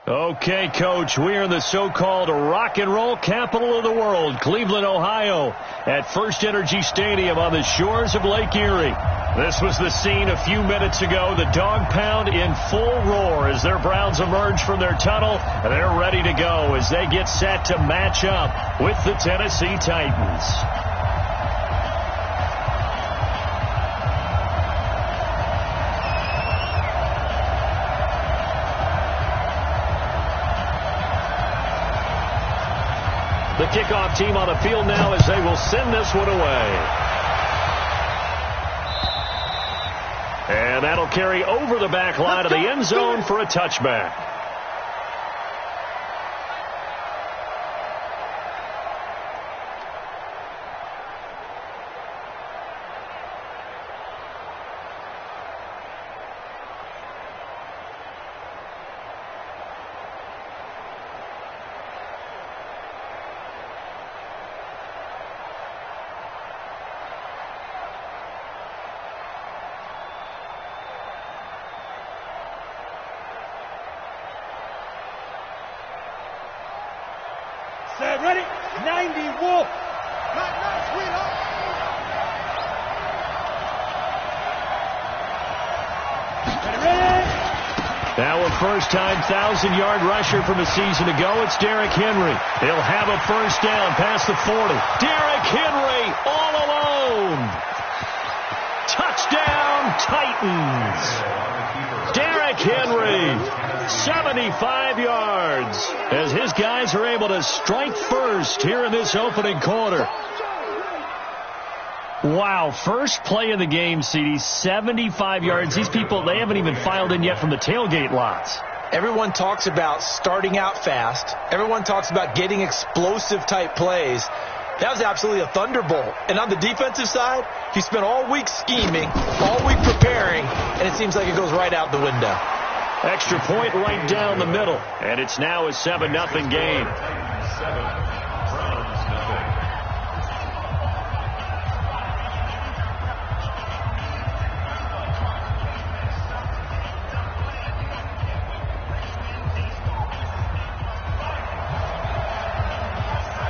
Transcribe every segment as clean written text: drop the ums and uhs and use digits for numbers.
Okay, Coach, we are in the so-called rock and roll capital of the world, Cleveland, Ohio, at First Energy Stadium on the shores of Lake Erie. This was the scene a few minutes ago, the dog pound in full roar as their Browns emerge from their tunnel. They're ready to go as they get set to match up with the Tennessee Titans. The kickoff team on the field now as they will send this one away. And that'll carry over the back line of the end zone for a touchback. Ready? 90 Wolf. Sweetheart. Ready? Now a first-time 1,000-yard rusher from a season ago. It's Derrick Henry. He'll have a first down past the 40. Derrick Henry all alone. Touchdown, Titans. Derrick Henry, 75 yards, as his guys are able to strike first here in this opening quarter. Wow, first play of the game, CD, 75 yards. These people, they haven't even filed in yet from the tailgate lots. Everyone talks about starting out fast. Everyone talks about getting explosive-type plays. That was absolutely a thunderbolt. And on the defensive side, he spent all week scheming, all week preparing, and it seems like it goes right out the window. Extra point right down the middle, and it's now a 7-0 game.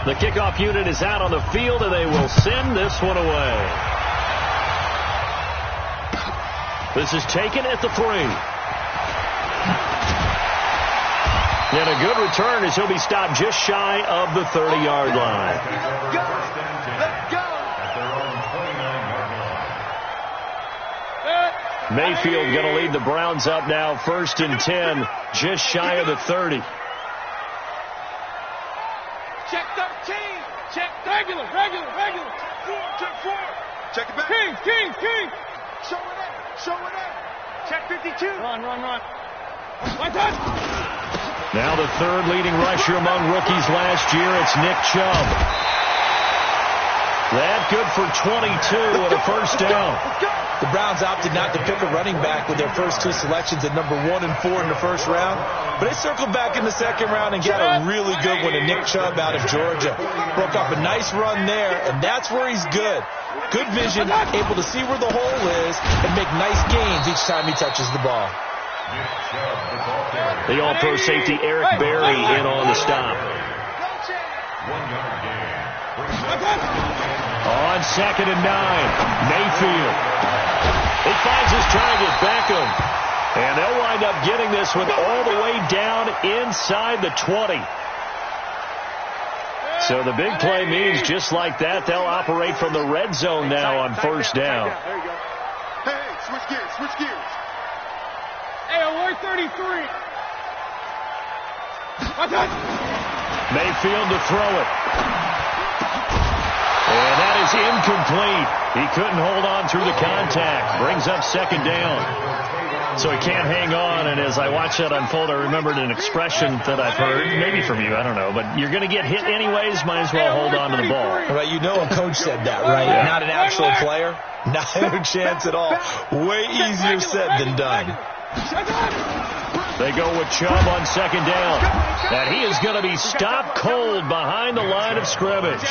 The kickoff unit is out on the field, and they will send this one away. This is taken at the 3. And a good return as he'll be stopped just shy of the 30-yard line. Mayfield going to lead the Browns up now, 1st and 10, just shy of the 30. Check 13. Check regular. Check 4. Check it back. King. Show it in. Check 52. Run. One touch. Now the third leading rusher among rookies last year, it's Nick Chubb. That good for 22 and a first down. The Browns opted not to pick a running back with their first 2 selections at number 1 and 4 in the first round. But they circled back in the second round and got a really good one to Nick Chubb out of Georgia. Broke off a nice run there, and that's where he's good. Good vision, able to see where the hole is and make nice gains each time he touches the ball. The all-pro safety Eric Berry in on the stop. On 2nd and 9, Mayfield. He finds his target, Beckham. And they'll wind up getting this one all the way down inside the 20. So the big play means just like that, they'll operate from the red zone now on first down. There you go. Hey, switch gears. Hey, alert 33. Mayfield to throw it. And that is incomplete. He couldn't hold on through the contact. Brings up 2nd down. So he can't hang on, and as I watch that unfold, I remembered an expression that I've heard, maybe from you, I don't know, but you're going to get hit anyways, might as well hold on to the ball. Well, you know a coach said that, right? Yeah. Not an actual player? Not a chance at all. Way easier said than done. They go with Chubb on second down. And he is going to be stopped cold behind the line of scrimmage.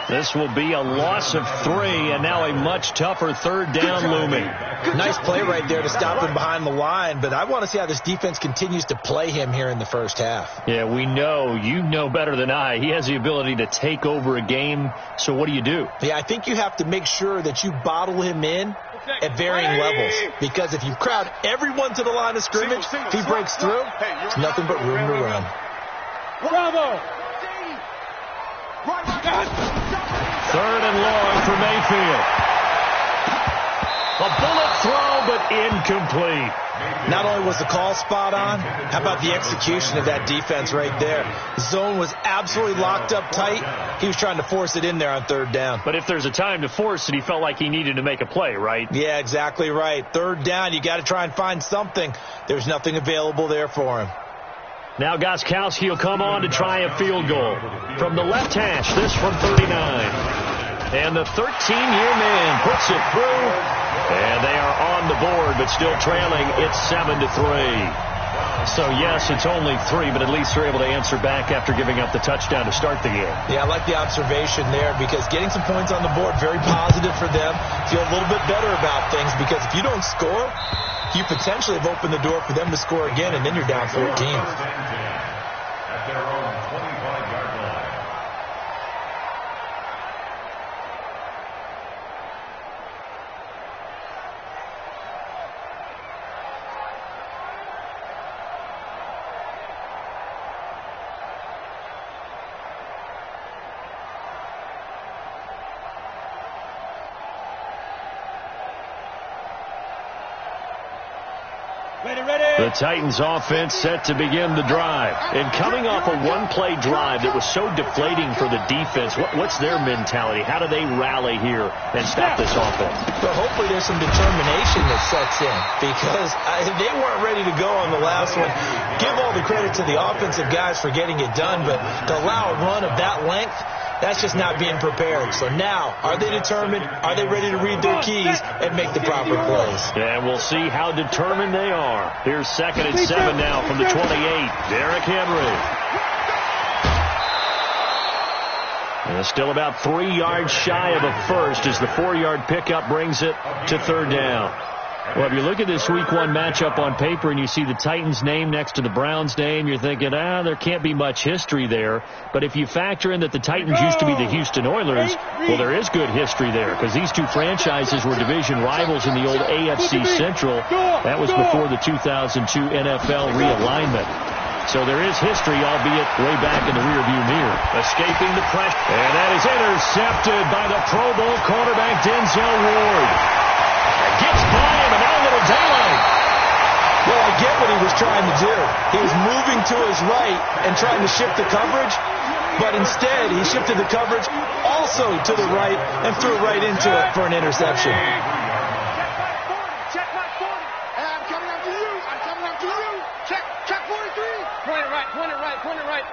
This will be a loss of 3, and now a much tougher third down looming. Nice play right there to stop him behind the line, but I want to see how this defense continues to play him here in the first half. Yeah, we know. You know better than I. He has the ability to take over a game, so what do you do? Yeah, I think you have to make sure that you bottle him in at varying levels, because if you crowd everyone to the line of scrimmage, if he breaks through, there's nothing but room to run. Bravo! Third and long for Mayfield. A bullet throw, but incomplete. Not only was the call spot on, how about the execution of that defense right there? The zone was absolutely locked up tight. He was trying to force it in there on third down. But if there's a time to force it, he felt like he needed to make a play, right? Yeah, exactly right. Third down, you got to try and find something. There's nothing available there for him. Now Gostkowski will come on to try a field goal. From the left hash, this from 39. And the 13-year man puts it through. And they are on the board, but still trailing. It's 7-3. So, yes, it's only 3, but at least they're able to answer back after giving up the touchdown to start the game. Yeah, I like the observation there, because getting some points on the board, very positive for them. Feel a little bit better about things, because if you don't score, you potentially have opened the door for them to score again, and then you're down 14. At their own 25-yard line. The Titans offense set to begin the drive. And coming off a one-play drive that was so deflating for the defense, what's their mentality? How do they rally here and stop this offense? Well, hopefully there's some determination that sets in, because they weren't ready to go on the last one. Give all the credit to the offensive guys for getting it done, but to allow a run of that length, that's just not being prepared. So now, are they determined? Are they ready to read their keys and make the proper plays? And we'll see how determined they are. Here's 2nd and 7 now from the 28. Derrick Henry. And still about 3 yards shy of a first as the 4-yard pickup brings it to third down. Well, if you look at this Week 1 matchup on paper and you see the Titans name next to the Browns name, you're thinking, there can't be much history there. But if you factor in that the Titans used to be the Houston Oilers, well, there is good history there, because these two franchises were division rivals in the old AFC Central. That was before the 2002 NFL realignment. So there is history, albeit way back in the rearview mirror. Escaping the pressure. And that is intercepted by the Pro Bowl quarterback Denzel Ward. Gets by him, and now a little daylight. Well, I get what he was trying to do. He was moving to his right and trying to shift the coverage, but instead he shifted the coverage also to the right and threw right into it for an interception. Check my 40. I'm coming up to you. I'm coming up to you. Check 43. Point it right, point it right, point it right.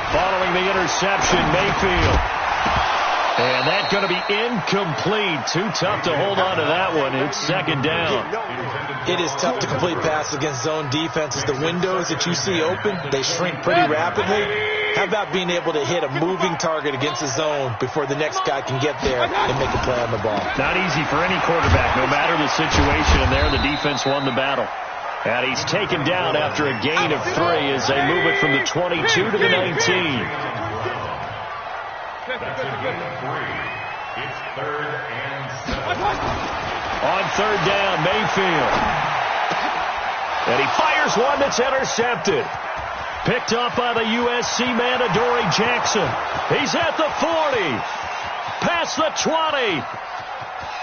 Following the interception, Mayfield. And that's going to be incomplete. Too tough to hold on to that one. It's second down. It is tough to complete passes against zone defenses. The windows that you see open, they shrink pretty rapidly. How about being able to hit a moving target against the zone before the next guy can get there and make a play on the ball? Not easy for any quarterback, no matter the situation. And there, the defense won the battle. And he's taken down after a gain of 3 as they move it from the 22 to the 19. That's a gain of 3. It's 3rd and 7. On third down, Mayfield. And he fires one that's intercepted. Picked up by the USC man, Adoree Jackson. He's at the 40. Past the 20.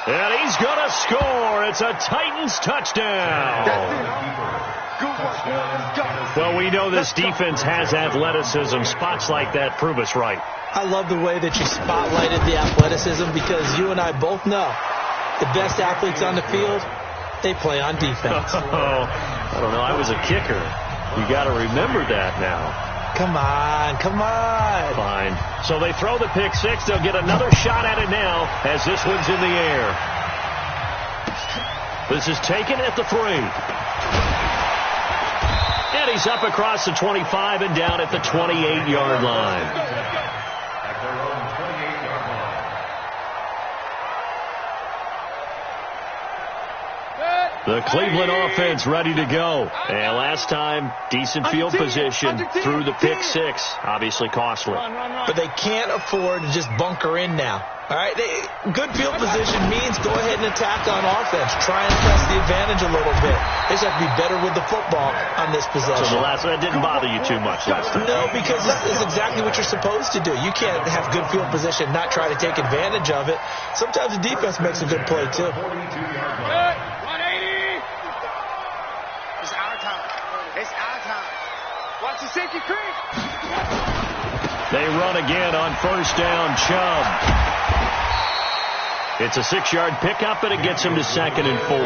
And he's going to score. It's a Titans touchdown. Well, we know this defense has athleticism. Spots like that prove us right. I love the way that you spotlighted the athleticism, because you and I both know the best athletes on the field, they play on defense. I don't know. I was a kicker. You got to remember that now. Come on, come on. Fine. So they throw the pick 6. They'll get another shot at it now as this one's in the air. This is taken at the 3. And he's up across the 25 and down at the 28-yard line. At their own 28-yard line. The Cleveland offense ready to go. And last time, decent field position through the pick 6. Obviously costly. But they can't afford to just bunker in now. All right, good field position means go ahead and attack on offense. Try and press the advantage a little bit. They just have to be better with the football on this possession. So that didn't bother you too much last time? No, because it's exactly what you're supposed to do. You can't have good field position, not try to take advantage of it. Sometimes the defense makes a good play, too. 180. It's our time. It's our time. Watch the safety creep. They run again on first down. Chubb. It's a 6-yard pickup, and it gets him to 2nd and 4.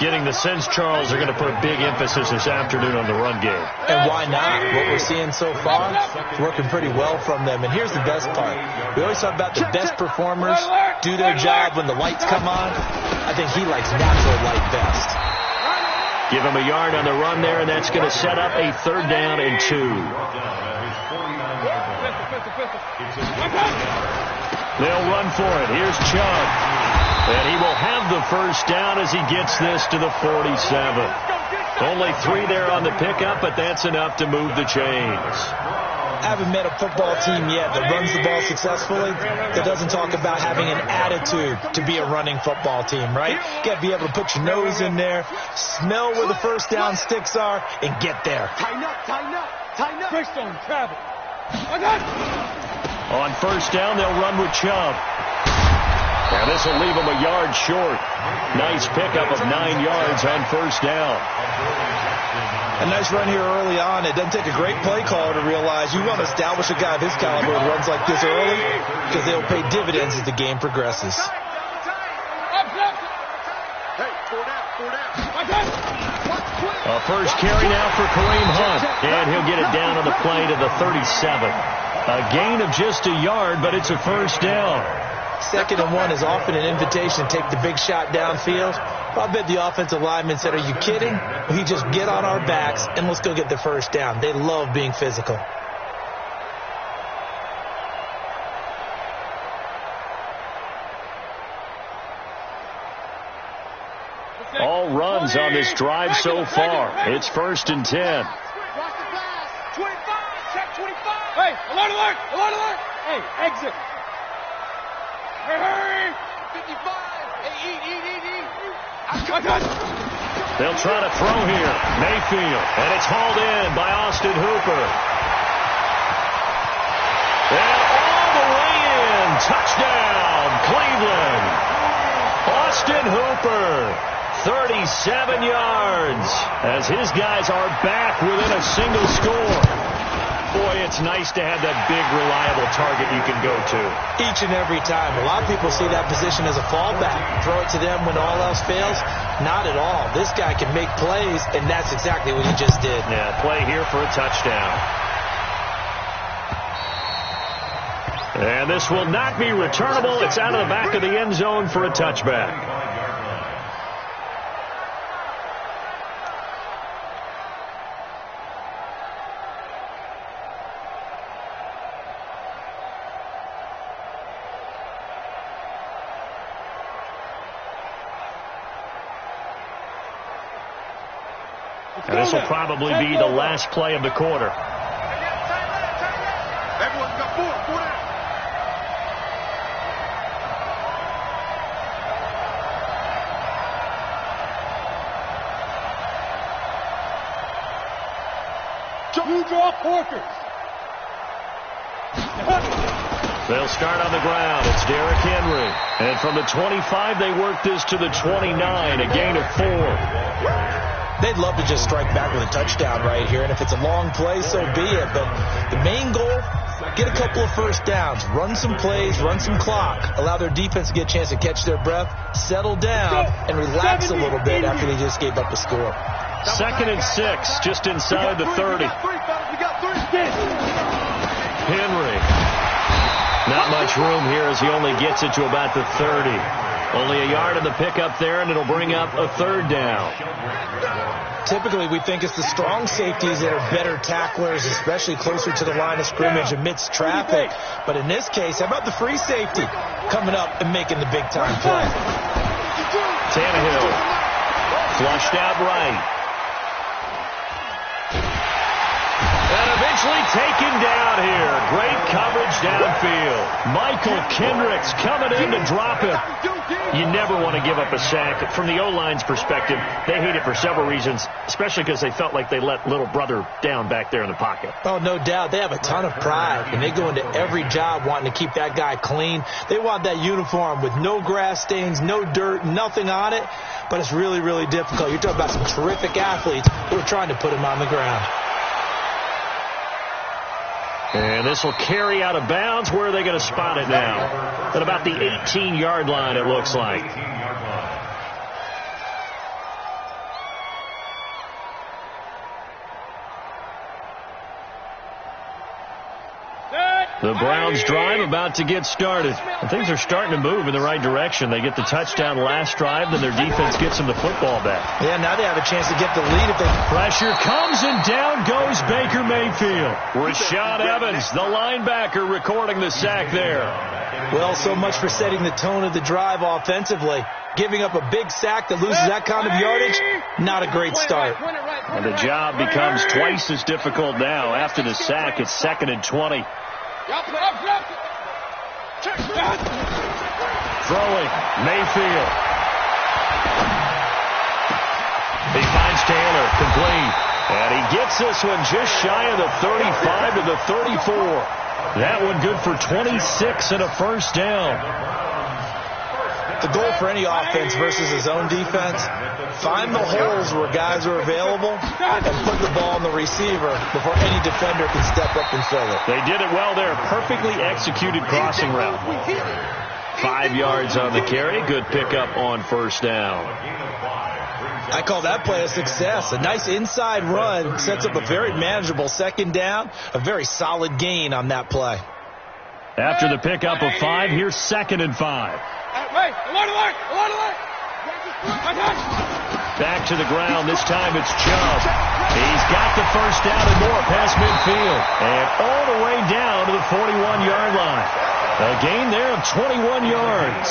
Getting the sense Charles are going to put a big emphasis this afternoon on the run game. And why not? What we're seeing so far is working pretty well from them. And here's the best part. We always talk about the best performers do their job when the lights come on. I think he likes natural light best. Give him a yard on the run there, and that's going to set up a 3rd down and 2. They'll run for it. Here's Chubb. And he will have the first down as he gets this to the 47. Only 3 there on the pickup, but that's enough to move the chains. I haven't met a football team yet that runs the ball successfully that doesn't talk about having an attitude to be a running football team, right? You got to be able to put your nose in there, smell where the first down sticks are, and get there. Tighten up, tighten up, tighten up. Bristone, travel. On first down, they'll run with Chubb. Now this will leave him a yard short. Nice pickup of 9 yards on first down. A nice run here early on. It doesn't take a great play caller to realize you want to establish a guy of his caliber who runs like this early because they'll pay dividends as the game progresses. A first carry now for Kareem Hunt, and he'll get it down on the play to the 37. A gain of just a yard, but it's a first down. 2nd and 1 is often an invitation to take the big shot downfield. I bet the offensive lineman said, "Are you kidding? We just get on our backs and let's go get the first down." They love being physical. All runs on this drive so far. It's 1st and 10. Hey, alert, alert, alert, alert. Hey, exit. Hurry. 55. Hey, eat. They'll try to throw here. Mayfield. And it's hauled in by Austin Hooper. And all the way in. Touchdown, Cleveland. Austin Hooper. 37 yards as his guys are back within a single score. Boy, it's nice to have that big, reliable target you can go to. Each and every time. A lot of people see that position as a fallback. Throw it to them when all else fails. Not at all. This guy can make plays, and that's exactly what he just did. Yeah, play here for a touchdown. And this will not be returnable. It's out of the back of the end zone for a touchback. And this will probably be the last play of the quarter. Everyone's got 4 down. You draw quarters. They'll start on the ground. It's Derrick Henry. And from the 25, they work this to the 29, a gain of 4. They'd love to just strike back with a touchdown right here, and if it's a long play, so be it. But the main goal, get a couple of first downs, run some plays, run some clock, allow their defense to get a chance to catch their breath, settle down, and relax a little bit after they just gave up a score. 2nd and 6, just inside the 30. Henry. Not much room here as he only gets it to about the 30. Only a yard in the pickup there, and it'll bring up a third down. Typically, we think it's the strong safeties that are better tacklers, especially closer to the line of scrimmage amidst traffic. But in this case, how about the free safety coming up and making the big-time play? Tannehill flushed out right. And eventually taken down here. Great coverage downfield. Michael Kendricks coming in to drop him. You never want to give up a sack. From the O-line's perspective, they hate it for several reasons, especially because they felt like they let little brother down back there in the pocket. Oh, no doubt. They have a ton of pride, and they go into every job wanting to keep that guy clean. They want that uniform with no grass stains, no dirt, nothing on it. But it's really, really difficult. You're talking about some terrific athletes who are trying to put him on the ground. And this will carry out of bounds. Where are they going to spot it now? At about the 18-yard line, it looks like. The Browns drive about to get started. And things are starting to move in the right direction. They get the touchdown last drive, then their defense gets them the football back. Yeah, now they have a chance to get the lead if they... Pressure comes, and down goes Baker Mayfield. Rashad Evans, the linebacker, recording the sack there. Well, so much for setting the tone of the drive offensively. Giving up a big sack that loses that kind of yardage, not a great start. And the job becomes twice as difficult now. After the sack, it's 2nd and 20. Throwing, Mayfield. He finds Taylor, complete. And he gets this one just shy of the 35 to the 34. That one good for 26 and a first down. The goal for any offense versus his own defense, find the holes where guys are available and put the ball on the receiver before any defender can step up and fill it. They did it well there. Perfectly executed crossing route. 5 yards on the carry. Good pickup on first down. I call that play a success. A nice inside run sets up a very manageable second down. A very solid gain on that play. After the pickup of 5, here's 2nd and 5. Back to the ground. This time it's Chubb. He's got the first down and more past midfield. And all the way down to the 41-yard line. A gain there of 21 yards.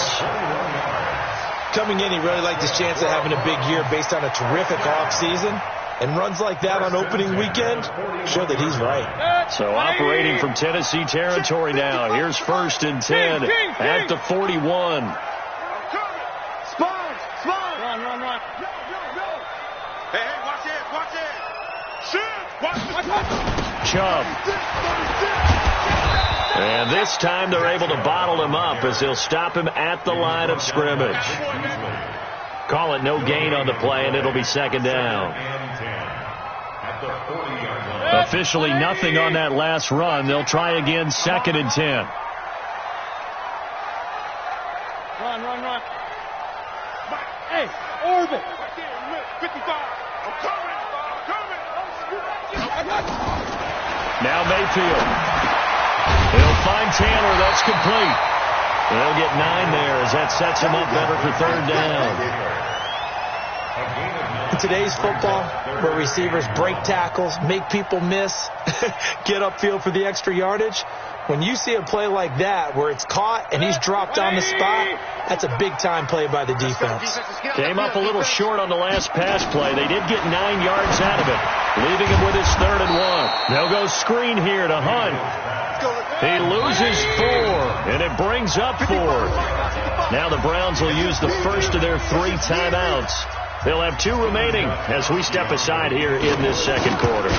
Coming in, he really liked his chance of having a big year based on a terrific offseason. And runs like that on opening weekend show that he's right. So operating from Tennessee territory now. Here's 1st and 10 at the 41. Run. Hey, watch it. Shoot. Chubb. And this time they're able to bottle him up as they'll stop him at the line of scrimmage. Call it no gain on the play, and it'll be 2nd down. Officially nothing on that last run. They'll try again, 2nd and 10. Run. Hey, orbit. 55. I'm coming. Now Mayfield. He'll find Taylor. That's complete. They'll get 9 there as that sets him up better for 3rd down. In today's football, where receivers break tackles, make people miss, get upfield for the extra yardage, when you see a play like that where it's caught and he's dropped on the spot, that's a big-time play by the defense. Came up a little short on the last pass play. They did get 9 yards out of it, leaving him with his 3rd and 1. They'll go screen here to Hunt. He loses 4, and it brings up 4th. Now the Browns will use the first of their 3 timeouts. They'll have 2 remaining as we step aside here in this second quarter.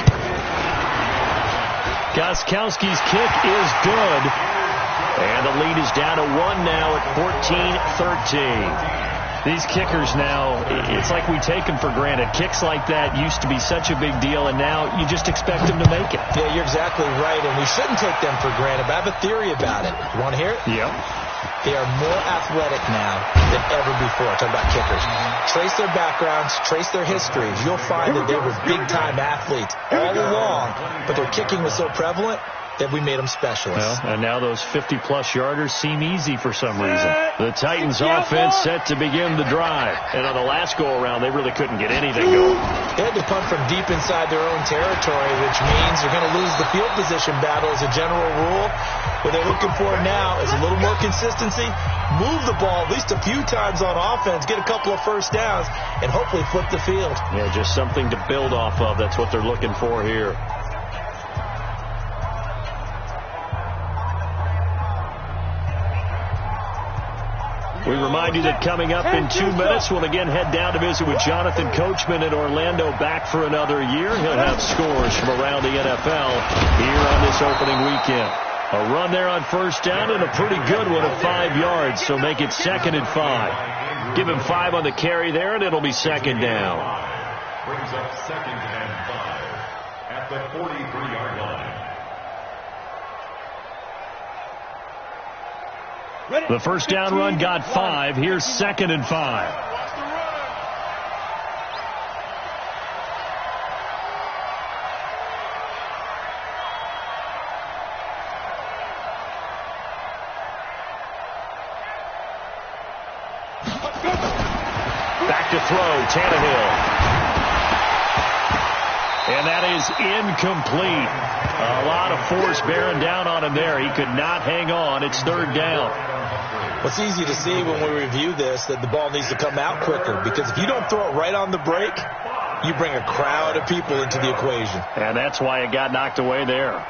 Gostkowski's kick is good. And the lead is down to 1 now at 14-13. These kickers now, it's like we take them for granted. Kicks like that used to be such a big deal, and now you just expect them to make it. Yeah, you're exactly right, and we shouldn't take them for granted. But I have a theory about it. You want to hear it? Yeah. They are more athletic now than ever before. Talk about kickers. Trace their backgrounds, trace their histories. You'll find that they were big-time athletes all along, but their kicking was so prevalent, that we made them specialists. Well, and now those 50-plus yarders seem easy for some reason. The Titans offense set to begin the drive. And on the last go-around, they really couldn't get anything going. They had to punt from deep inside their own territory, which means they're going to lose the field position battle as a general rule. What they're looking for now is a little more consistency, move the ball at least a few times on offense, get a couple of first downs, and hopefully flip the field. Yeah, just something to build off of. That's what they're looking for here. We remind you that coming up in 2 minutes, we'll again head down to visit with Jonathan Coachman in Orlando, back for another year. He'll have scores from around the NFL here on this opening weekend. A run there on first down and a pretty good one of 5 yards, so make it 2nd and 5. Give him 5 on the carry there, and it'll be 2nd down. Brings up 2nd and 5 at the 43-yard line. The first down run got 5. Here's 2nd and 5. Back to throw, Tannehill. And that is incomplete. A lot of force bearing down on him there. He could not hang on. It's 3rd down. Well, it's easy to see when we review this that the ball needs to come out quicker, because if you don't throw it right on the break, you bring a crowd of people into the equation. And that's why it got knocked away there.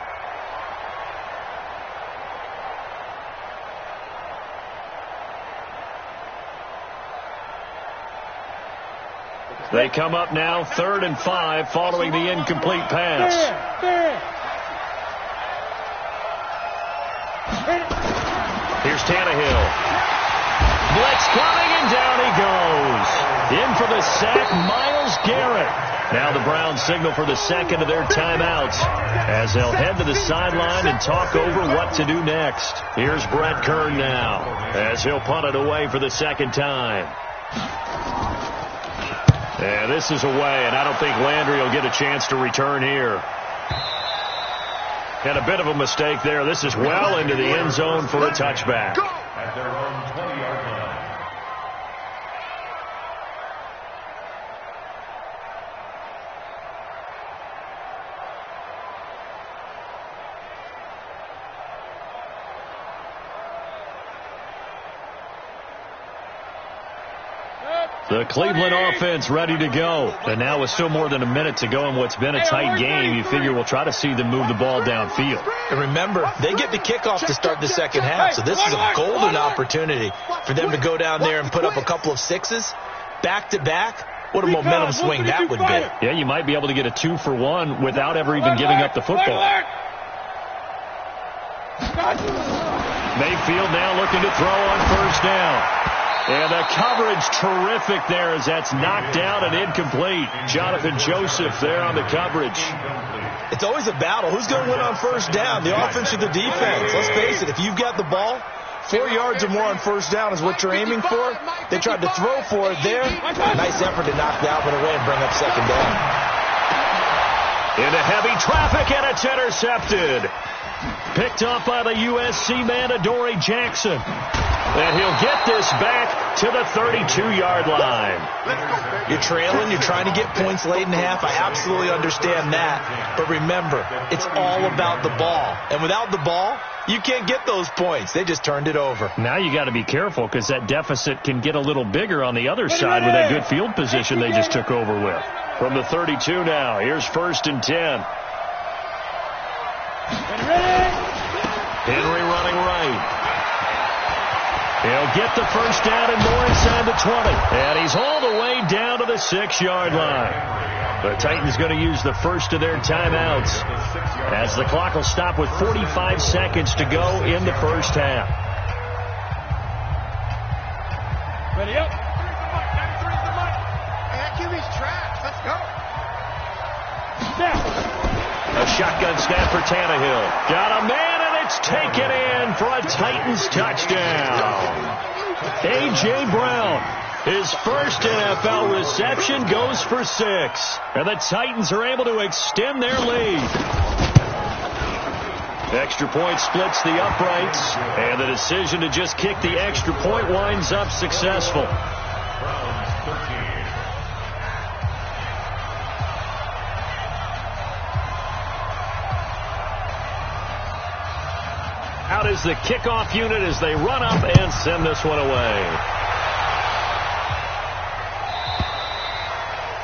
They come up now 3rd and 5 following the incomplete pass. Here's Tannehill. Blitz coming, and down he goes. In for the sack, Myles Garrett. Now the Browns signal for the 2nd of their timeouts as they'll head to the sideline and talk over what to do next. Here's Brett Kern now as he'll punt it away for the 2nd time. Yeah, this is away, and I don't think Landry will get a chance to return here. And a bit of a mistake there. This is well into the end zone for a touchback. At their own 20-yard line. The Cleveland offense ready to go. And now with still more than a minute to go in what's been a tight game, you figure we'll try to see them move the ball downfield. And remember, they get the kickoff to start the 2nd half, so this is a golden opportunity for them to go down there and put up a couple of 6s back-to-back. What a momentum swing that would be. Yeah, you might be able to get a 2-for-1 without ever even giving up the football. Mayfield now looking to throw on first down. And the coverage terrific there as that's knocked down and incomplete. Jonathan Joseph there on the coverage. It's always a battle. Who's going to win on first down, the offense or the defense? Let's face it, if you've got the ball, 4 yards or more on first down is what you're aiming for. They tried to throw for it there. Nice effort to knock that one away and bring up 2nd down. Into heavy traffic, and it's intercepted. Picked up by the USC man, Adoree Jackson. And he'll get this back to the 32-yard line. You're trailing. You're trying to get points late in half. I absolutely understand that. But remember, it's all about the ball. And without the ball, you can't get those points. They just turned it over. Now you got to be careful because that deficit can get a little bigger on the other side with that good field position they just took over with. From the 32 now, here's 1st and 10. Henry running right. He'll get the first down and more inside the 20. And he's all the way down to the 6-yard line. The Titans going to use the first of their timeouts as the clock will stop with 45 seconds to go in the first half. Ready up. Hey, QB's trash. Let's go. Snap. A shotgun snap for Tannehill. Got a man, and it's taken in for a Titans touchdown. A.J. Brown, his first NFL reception, goes for 6. And the Titans are able to extend their lead. Extra point splits the uprights, and the decision to just kick the extra point winds up successful. Out is the kickoff unit as they run up and send this one away.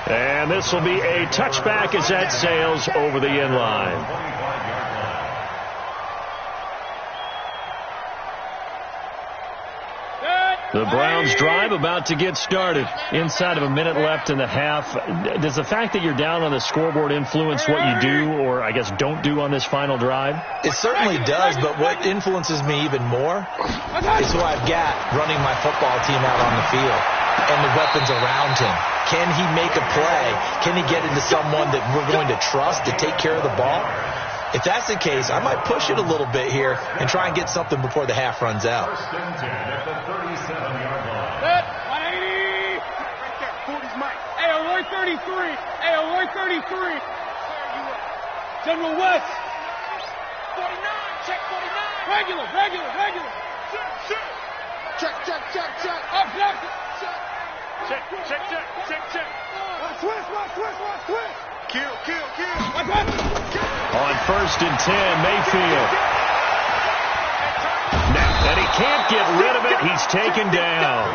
And this will be a touchback as that sails over the end line. The Browns drive about to get started. Inside of a minute left in the half. Does the fact that you're down on the scoreboard influence what you do, or I guess don't do on this final drive? It certainly does, but what influences me even more is who I've got running my football team out on the field and the weapons around him. Can he make a play? Can he get into someone that we're going to trust to take care of the ball? If that's the case, I might push it a little bit here and try and get something before the half runs out. First and 10 at the 37-yard line. 180. Right there. 40's Mike. Hey, Roy 33. Hey, Roy 33. General West. 49. Check 49. Regular. Check. Up, left. Check. Watch twist. Kill. On first and 10, Mayfield. And he can't get rid of it. He's taken down.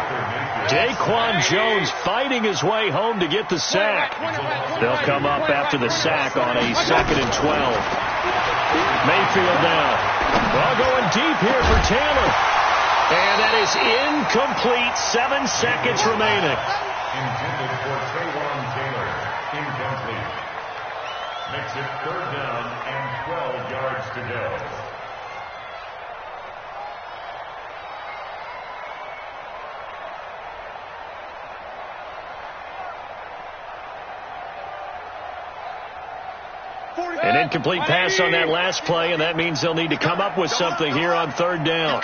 Daquan Jones fighting his way home to get the sack. They'll come up after the sack on a 2nd and 12. Mayfield down. Well, going deep here for Taylor. And that is incomplete. 7 seconds remaining. Intended for Trayvon Taylor. Incomplete. Makes it 3rd down and 12 yards to go. An incomplete pass on that last play, and that means they'll need to come up with something here on 3rd down.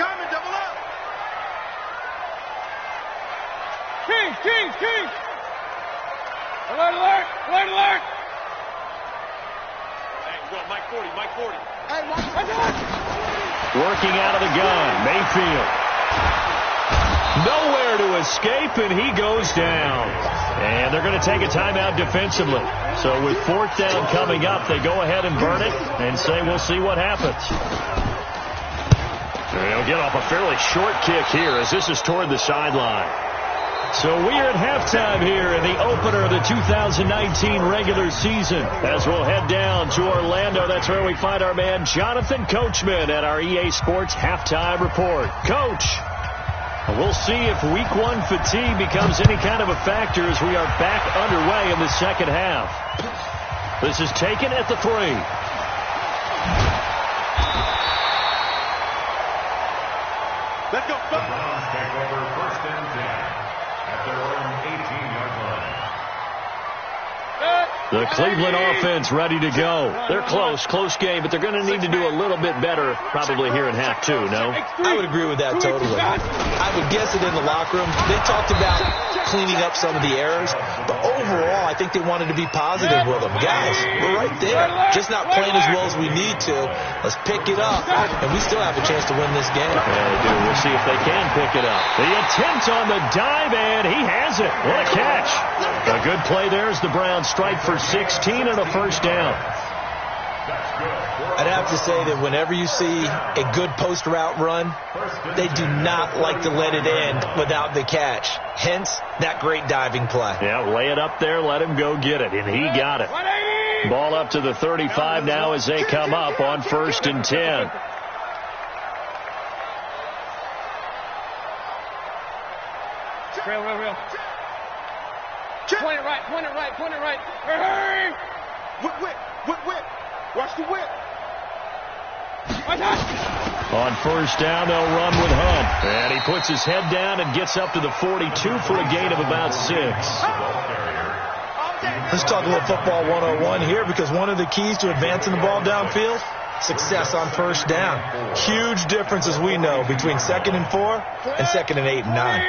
King. Alert. Hey, Mike 40. Hey, Working out of the gun, Mayfield. Nowhere to escape, and he goes down. And they're going to take a timeout defensively. So with 4th down coming up, they go ahead and burn it and say we'll see what happens. They'll get off a fairly short kick here as this is toward the sideline. So we are at halftime here in the opener of the 2019 regular season. As we'll head down to Orlando, that's where we find our man Jonathan Coachman at our EA Sports Halftime Report. Coach, we'll see if Week 1 fatigue becomes any kind of a factor as we are back underway in the second half. This is taken at the 3. Let's go. The Browns take over 1st and 10 at their own 18-yard line. The Cleveland offense ready to go. They're close game, but they're going to need to do a little bit better probably here in half 2, no? I would agree with that totally. I would guess it in the locker room. They talked about cleaning up some of the errors, but overall, I think they wanted to be positive with them. Guys, we're right there. Just not playing as well as we need to. Let's pick it up, and we still have a chance to win this game. Yeah, they do. We'll see if they can pick it up. The attempt on the dive, and he has it. What a catch. A good play there as the Browns strike for 16 and a 1st down. I'd have to say that whenever you see a good post route run, they do not like to let it end without the catch. Hence, that great diving play. Yeah, lay it up there, let him go get it, and he got it. Ball up to the 35 now as they come up on 1st and 10. Real. Point it right. Hurry! Whip. Watch the whip. On 1st down, they'll run with Hunt. And he puts his head down and gets up to the 42 for a gain of about 6. Let's talk a little football 101 here, because one of the keys to advancing the ball downfield, success on 1st down. Huge difference, as we know, between 2nd and 4 and 2nd and 8 and 9.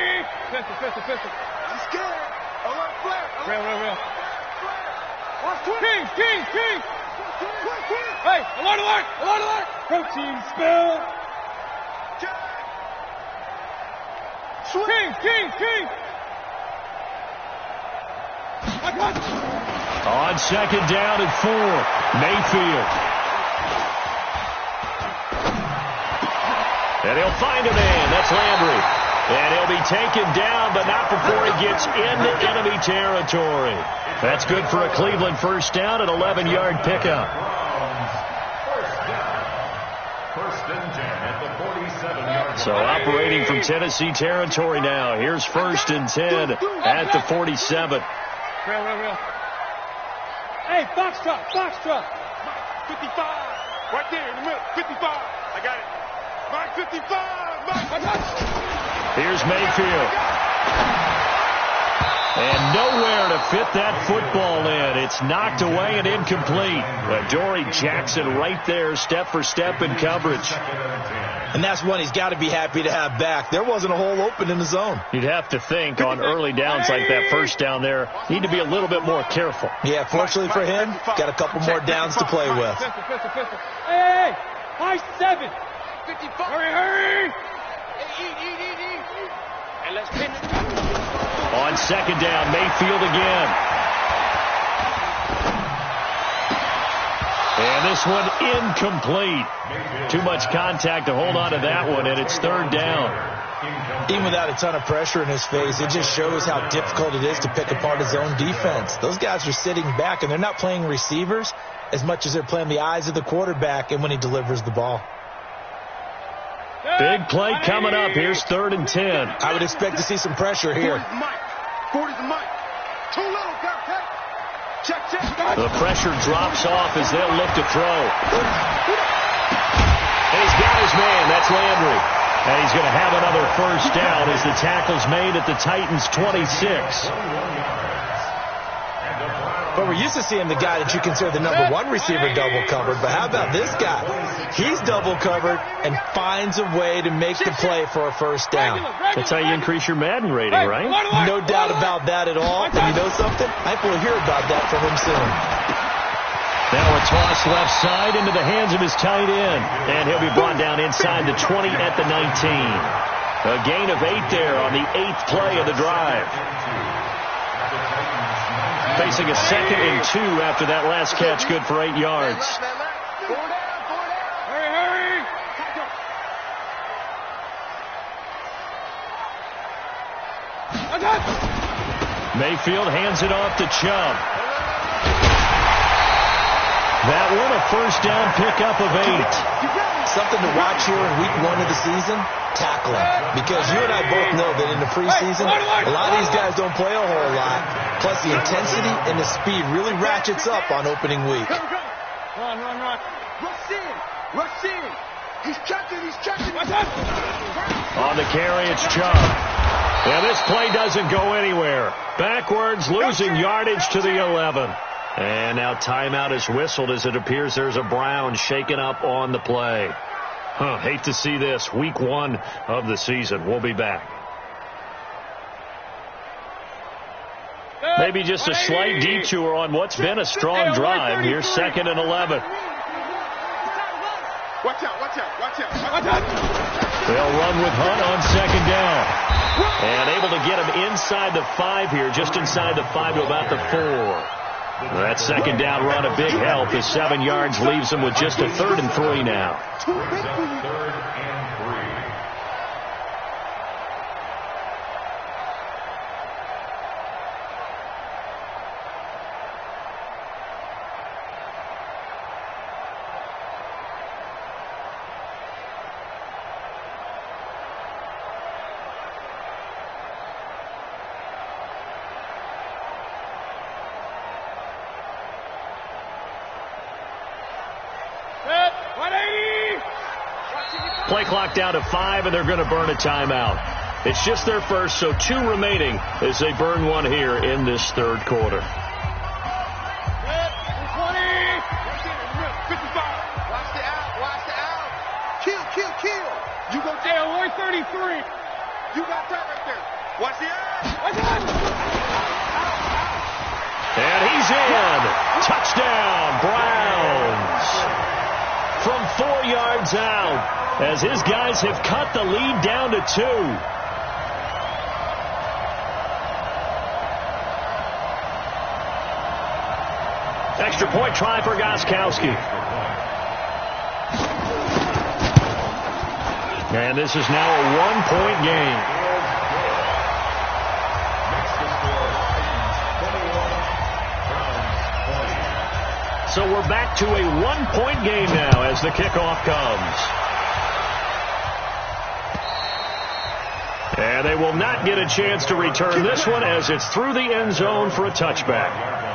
Pistol. He's scared. Alert, flare. Real. King. Hey, alert, alert, alert, alert. Protein spill. King, king, king. On second down and 4, Mayfield. And he'll find a man. That's Landry. And he'll be taken down, but not before he gets into enemy territory. That's good for a Cleveland first down, an 11-yard pickup. First and 10 at the 47-yard line. So operating from Tennessee territory now. Here's first and 10 at the 47. Real. Hey, box truck. 55. Right there in the middle. 55. I got it. Mark 55. Here's Mayfield. And nowhere to fit that football in. It's knocked away and incomplete. Adoree Jackson right there, step for step in coverage. And that's one he's got to be happy to have back. There wasn't a hole open in the zone. You'd have to think on early downs like that first down there, need to be a little bit more careful. Yeah, fortunately for him, got a couple more downs to play with. Hey, high 7. 55. Hurry. Eat. And let's pin it. On second down, Mayfield again. And this one incomplete. Too much contact to hold on to that one, and it's third down. Even without a ton of pressure in his face, it just shows how difficult it is to pick apart his own defense. Those guys are sitting back, and they're not playing receivers as much as they're playing the eyes of the quarterback and when he delivers the ball. Big play coming up. Here's third and 10. I would expect to see some pressure here. 40's the mic. Too little, got check. The pressure drops off as they'll look to throw. And he's got his man. That's Landry. And he's going to have another first down as the tackle's made at the Titans' 26. But we're used to seeing the guy that you consider the number 1 receiver double covered. But how about this guy? He's double covered and finds a way to make the play for a first down. That's how you increase your Madden rating, right? No doubt about that at all. And you know something? I think we'll hear about that from him soon. Now a toss left side into the hands of his tight end. And he'll be brought down inside the 20 at the 19. A gain of 8 there on the 8th play of the drive. Facing a second and 2 after that last catch, good for 8 yards. Hurry. Mayfield hands it off to Chubb. That one a first down pickup of 8. Something to watch here in week 1 of the season, tackling. Because you and I both know that in the preseason, a lot of these guys don't play a whole lot. Plus the intensity and the speed really ratchets up on opening week. Run. Rush in. He's checking. On the carry, it's Chubb. And this play doesn't go anywhere. Backwards, losing yardage to the 11. And now timeout is whistled as it appears there's a Brown shaken up on the play. Hate to see this. Week 1 of the season. We'll be back. Maybe just a slight detour on what's been a strong drive. Here's second and 11. Watch out. They'll run with Hunt on second down. And able to get him inside the 5 here, just inside the 5 to about the 4. That second down run a big help as 7 yards leaves him with just a 3rd and 3 now. Third and 3. Play clock down to 5, and they're going to burn a timeout. It's just their first, so 2 remaining as they burn one here in this 3rd quarter. 20. 55. Watch the out. Kill. You go down 133. You got that right there. Watch the out. And he's in. Touchdown, Browns. yards out as his guys have cut the lead down to 2. Extra point try for Gostkowski. And this is now a 1-point game. So we're back to a 1-point game now as the kickoff comes. And they will not get a chance to return this one as it's through the end zone for a touchback.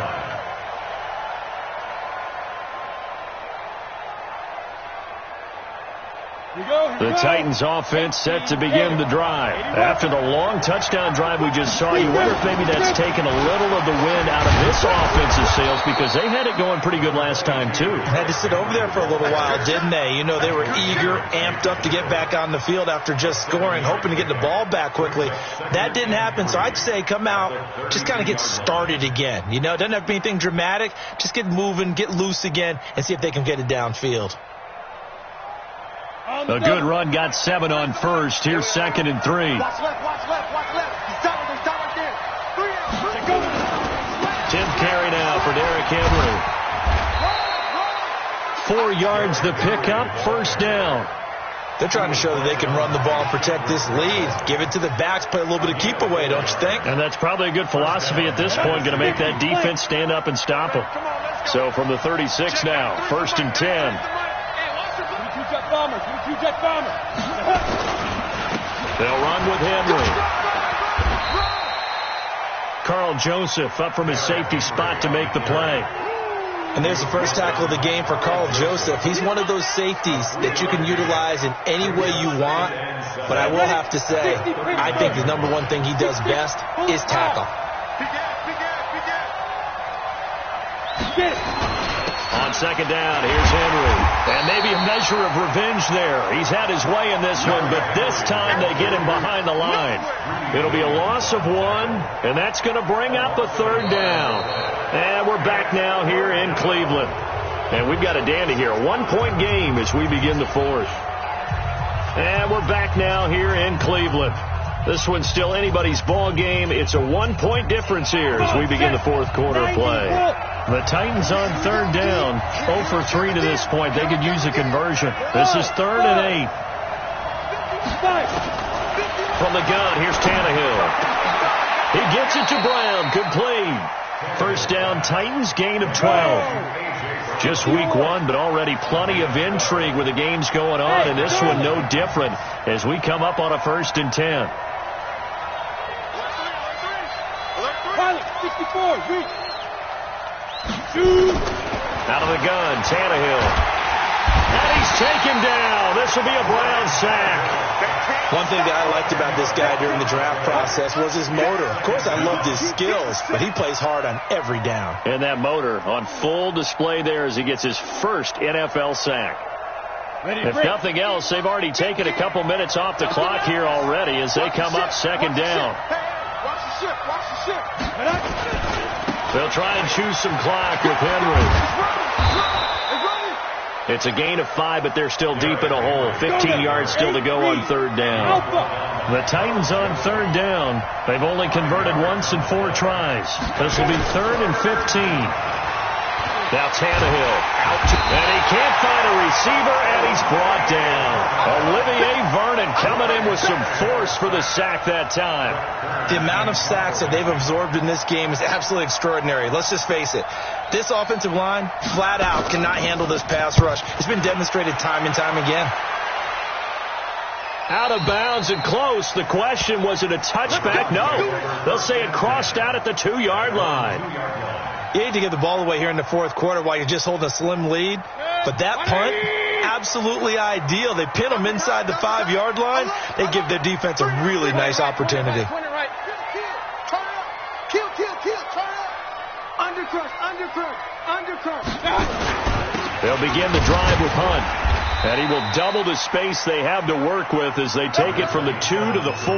The Titans offense set to begin the drive. After the long touchdown drive we just saw, you wonder if maybe that's taken a little of the wind out of this offense's sails because they had it going pretty good last time too. Had to sit over there for a little while, didn't they? You know, they were eager, amped up to get back on the field after just scoring, hoping to get the ball back quickly. That didn't happen, so I'd say come out, just kind of get started again. You know, it doesn't have to be anything dramatic. Just get moving, get loose again, and see if they can get it downfield. A good run, got 7 on first. Here's 2nd and 3. Watch left, watch left, watch left. He's down right there. 3 out. 10th carry now for Derrick Henry. 4 yards the pickup, first down. They're trying to show that they can run the ball and protect this lead. Give it to the backs, play a little bit of keep away, don't you think? And that's probably a good philosophy at this point, going to make that defense stand up and stop them. So from the 36 now, 1st and 10. They'll run with Henry. Carl Joseph up from his safety spot to make the play. And there's the first tackle of the game for Carl Joseph. He's one of those safeties that you can utilize in any way you want. But I will have to say, I think the number one thing he does best is tackle. On 2nd down, here's Henry. And maybe a measure of revenge there. He's had his way in this one, but this time they get him behind the line. It'll be a loss of 1, and that's going to bring up a 3rd down. And we're back now here in Cleveland. And we've got a dandy here. A 1-point game as we begin the 4th. And we're back now here in Cleveland. This one's still anybody's ball game. It's a 1-point difference here as we begin the 4th quarter play. The Titans on 3rd down, 0 for 3 to this point. They could use a conversion. This is 3rd and 8. From the gun, here's Tannehill. He gets it to Brown, complete. First down, Titans, gain of 12. Just week 1, but already plenty of intrigue with the games going on, and this one no different as we come up on a 1st and 10. 64, reach. Out of the gun, Tannehill. And he's taken down. This will be a Brown sack. One thing that I liked about this guy during the draft process was his motor. Of course, I loved his skills, but he plays hard on every down. And that motor on full display there as he gets his first NFL sack. If nothing else, they've already taken a couple minutes off the clock here already as they come up 2nd down. They'll try and choose some clock with Henry. It's a gain of 5, but they're still deep in a hole. 15 yards still to go on 3rd down. The Titans on 3rd down. They've only converted once in 4 tries. This will be 3rd and 15. Now Tannehill out, and he can't find a receiver, and he's brought down. Olivier Vernon coming in with some force for the sack that time. The amount of sacks that they've absorbed in this game is absolutely extraordinary. Let's just face it. This offensive line, flat out, cannot handle this pass rush. It's been demonstrated time and time again. Out of bounds and close. The question, was it a touchback? No. They'll say it crossed out at the 2-yard line. You need to get the ball away here in the 4th quarter while you're just holding a slim lead. But that punt, absolutely ideal. They pin them inside the 5-yard line. They give their defense a really nice opportunity. They'll begin the drive with Hunt. And he will double the space they have to work with as they take it from the 2 to the 4.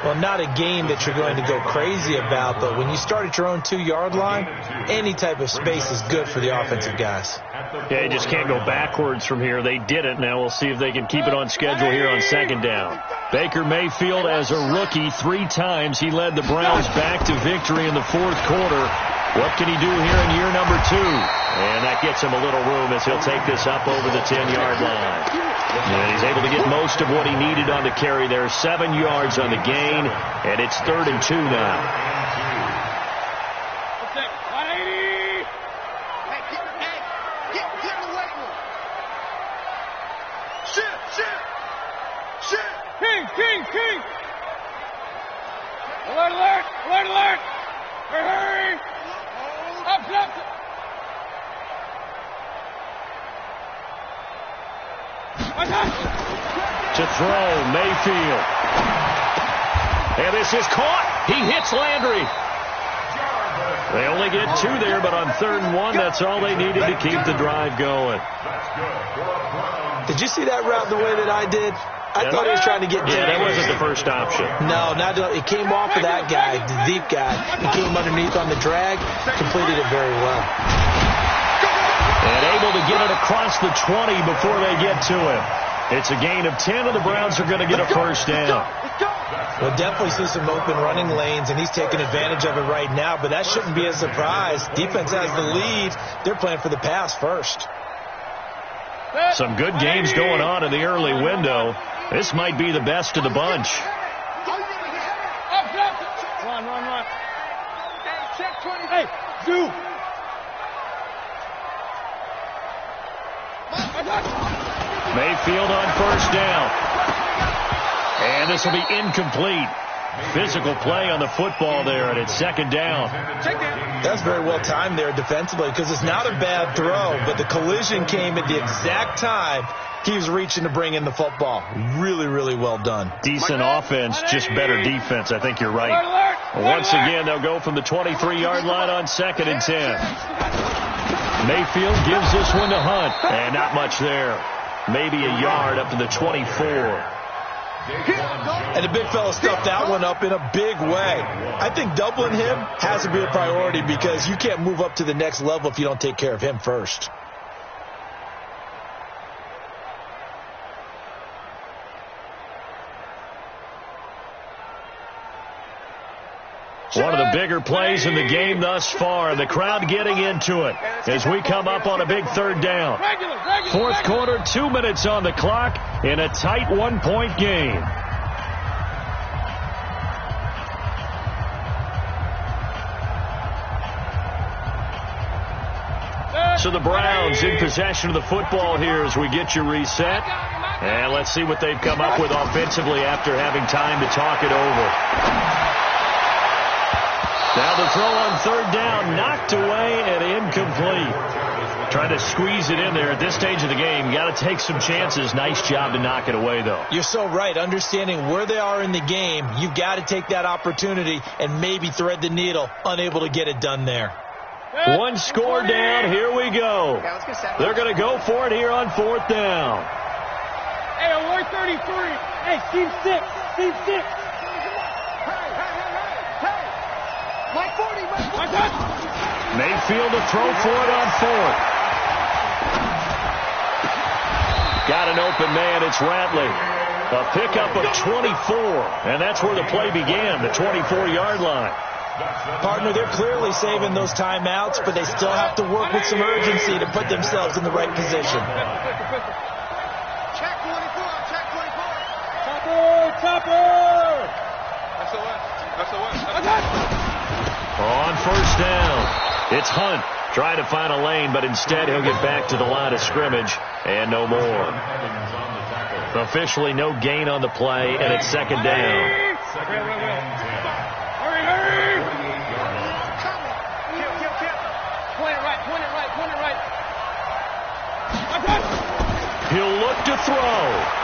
Well, not a game that you're going to go crazy about, but when you start at your own 2-yard line, any type of space is good for the offensive guys. Yeah, you just can't go backwards from here. They did it. Now we'll see if they can keep it on schedule here on second down. Baker Mayfield, as a rookie, 3 times he led the Browns back to victory in the fourth quarter. What can he do here in year number 2? And that gets him a little room as he'll take this up over the 10-yard line. And he's able to get most of what he needed on the carry there. 7 yards on the gain, and it's 3rd and 2 now. King! Alert! Hurry! Up! To throw, Mayfield. And this is caught. He hits Landry. They only get 2 there, but on 3rd and 1, that's all they needed to keep the drive going. Did you see that route the way that I did? I thought he was trying to get deep. Yeah, that wasn't the first option. No, it came off of that guy, the deep guy. He came underneath on the drag, completed it very well. And able to get it across the 20 before they get to him. It's a gain of 10, and the Browns are going to get a first down. We'll definitely see some open running lanes, and he's taking advantage of it right now, but that shouldn't be a surprise. Defense has the lead. They're playing for the pass first. Some good games going on in the early window. This might be the best of the bunch. Run. Hey, Zoo. Mayfield on first down. And this will be incomplete. Physical play on the football there, and it's 2nd down. That's very well timed there defensively because it's not a bad throw, but the collision came at the exact time he was reaching to bring in the football. Really, really well done. Decent offense, just better defense. I think you're right. Once again, they'll go from the 23-yard line on 2nd and 10. Mayfield gives this one to Hunt, and not much there. Maybe a yard up to the 24. And the big fella stuffed that one up in a big way. I think doubling him has to be a priority because you can't move up to the next level if you don't take care of him first. One of the bigger plays in the game thus far, and the crowd getting into it as we come up on a big 3rd down. Fourth quarter, 2 minutes on the clock in a tight 1-point game. So the Browns in possession of the football here as we get you reset. And let's see what they've come up with offensively after having time to talk it over. Now the throw on 3rd down, knocked away and incomplete. Trying to squeeze it in there at this stage of the game. You got to take some chances. Nice job to knock it away, though. You're so right. Understanding where they are in the game, you've got to take that opportunity and maybe thread the needle. Unable to get it done there. One score down. Here we go. They're going to go for it here on 4th down. Hey, alert 33. Hey, team 6. Mayfield to throw for it on 4th. Got an open man. It's Ratley. A pickup of 24. And that's where the play began, the 24-yard line. Partner, they're clearly saving those timeouts, but they still have to work with some urgency to put themselves in the right position. Check 24. Topper. On first down, it's Hunt trying to find a lane, but instead he'll get back to the line of scrimmage and no more. Officially no gain on the play, and it's 2nd down. Hurry! Point it right. He'll look to throw.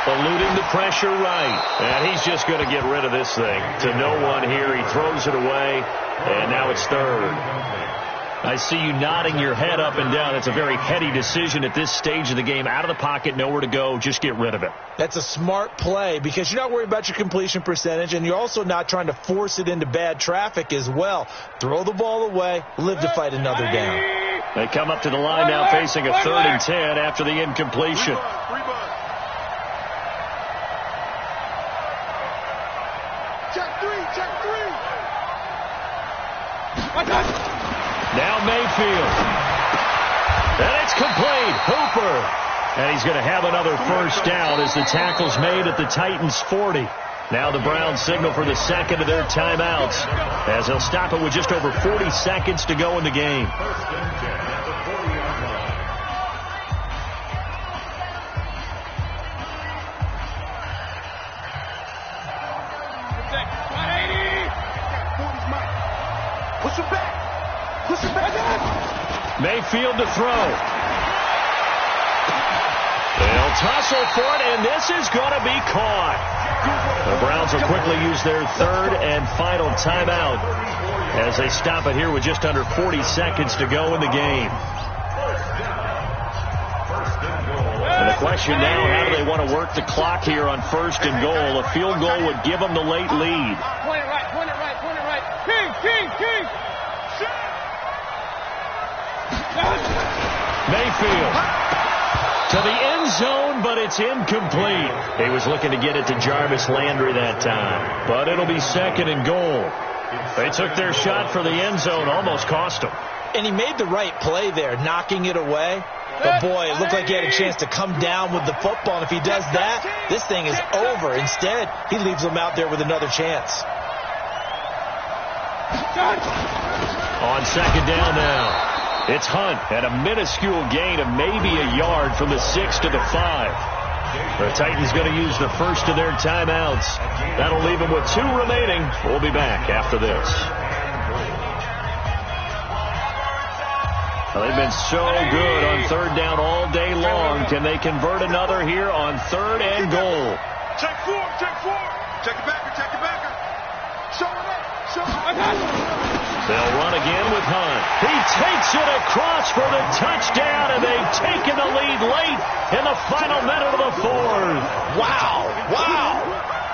Eluding the pressure right. And he's just going to get rid of this thing. To no one here. He throws it away. And now it's 3rd. I see you nodding your head up and down. It's a very heady decision at this stage of the game. Out of the pocket, nowhere to go. Just get rid of it. That's a smart play because you're not worried about your completion percentage, and you're also not trying to force it into bad traffic as well. Throw the ball away, live to fight another down. They come up to the line now facing a 3rd and 10 after the incompletion. Check three. Now Mayfield. And it's complete. Hooper. And he's going to have another first down as the tackle's made at the Titans' 40. Now the Browns signal for the second of their timeouts as they'll stop it with just over 40 seconds to go in the game. Mayfield to throw. They'll tussle for it, and this is going to be caught. The Browns will quickly use their 3rd and final timeout as they stop it here with just under 40 seconds to go in the game. And the question now, how do they want to work the clock here on 1st and goal? A field goal would give them the late lead. Point it right. King. Mayfield to the end zone, but it's incomplete. He was looking to get it to Jarvis Landry that time, but it'll be 2nd and goal. They took their shot for the end zone, almost cost them. And he made the right play there, knocking it away. But, boy, it looked like he had a chance to come down with the football. And if he does that, this thing is over. Instead, he leaves them out there with another chance. On 2nd down now. It's Hunt at a minuscule gain of maybe a yard from the 6 to the 5. The Titans going to use the first of their timeouts. That'll leave them with 2 remaining. We'll be back after this. Well, they've been so good on 3rd down all day long. Can they convert another here on 3rd and goal? Check 4. Check it backer. Show it. They'll run again with Hunt. He takes it across for the touchdown, and they've taken the lead late in the final minute of the 4th. Wow.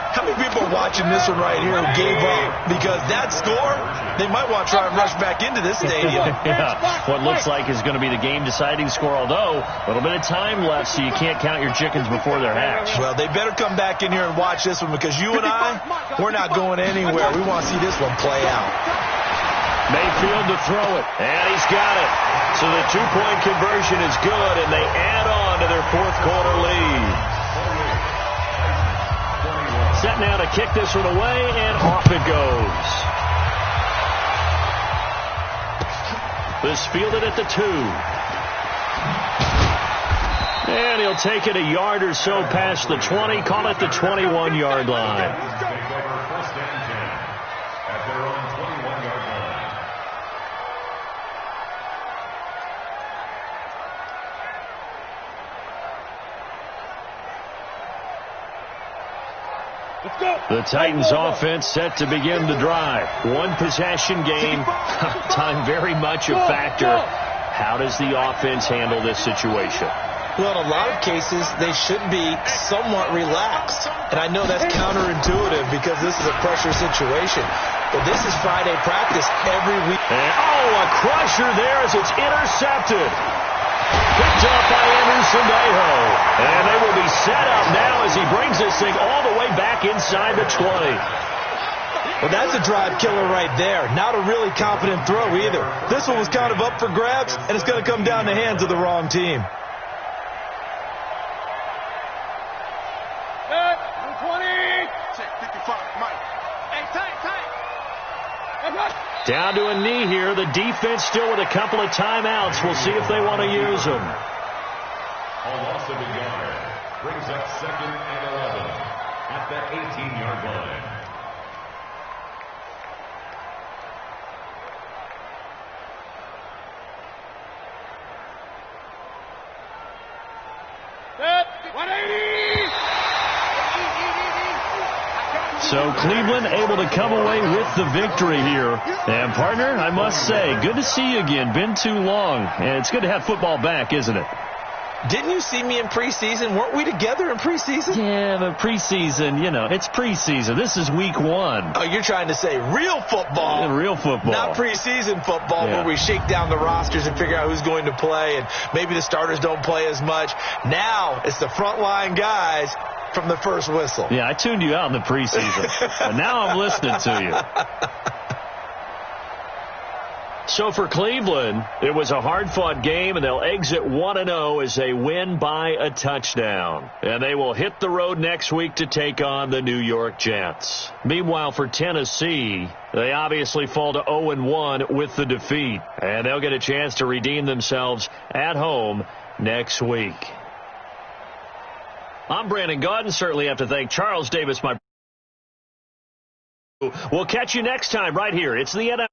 How many people are watching this one right here who gave up? Because that score, they might want to try and rush back into this stadium. Yeah, what looks like is going to be the game-deciding score, although a little bit of time left, so you can't count your chickens before they're hatched. Well, they better come back in here and watch this one because you and I, we're not going anywhere. We want to see this one play out. Mayfield to throw it, and he's got it. So the 2-point conversion is good, and they add on to their 4th quarter lead. Set now to kick this one away, and off it goes. This fielded at the 2. And he'll take it a yard or so past the 20, call it the 21-yard line. The Titans offense set to begin the drive. 1 possession game. Time very much a factor. How does the offense handle this situation? Well, in a lot of cases, they should be somewhat relaxed. And I know that's counterintuitive because this is a pressure situation. But this is Friday practice every week. And, a crusher there as it's intercepted. Picked up by Anderson Dejo. And they will be set up now as he brings this thing all the way back inside the 20. Well, that's a drive killer right there. Not a really confident throw either. This one was kind of up for grabs, and it's going to come down the hands of the wrong team. Down to a knee here. The defense still with a couple of timeouts. We'll see if they want to use them. A loss of a yard brings up 2nd and 11 at the 18-yard line. So Cleveland able to come away with the victory here. And, partner, I must say, good to see you again. Been too long. And it's good to have football back, isn't it? Didn't you see me in preseason? Weren't we together in preseason? Yeah, but preseason, it's preseason. This is week 1. Oh, you're trying to say real football. Yeah, real football. Not preseason football where we shake down the rosters and figure out who's going to play, and maybe the starters don't play as much. Now it's the frontline guys from the first whistle. Yeah, I tuned you out in the preseason. But now I'm listening to you. So for Cleveland, it was a hard-fought game, and they'll exit 1-0 as they win by a touchdown. And they will hit the road next week to take on the New York Jets. Meanwhile, for Tennessee, they obviously fall to 0-1 with the defeat. And they'll get a chance to redeem themselves at home next week. I'm Brandon Gaudin. Certainly have to thank Charles Davis, my. We'll catch you next time right here. It's the NFL.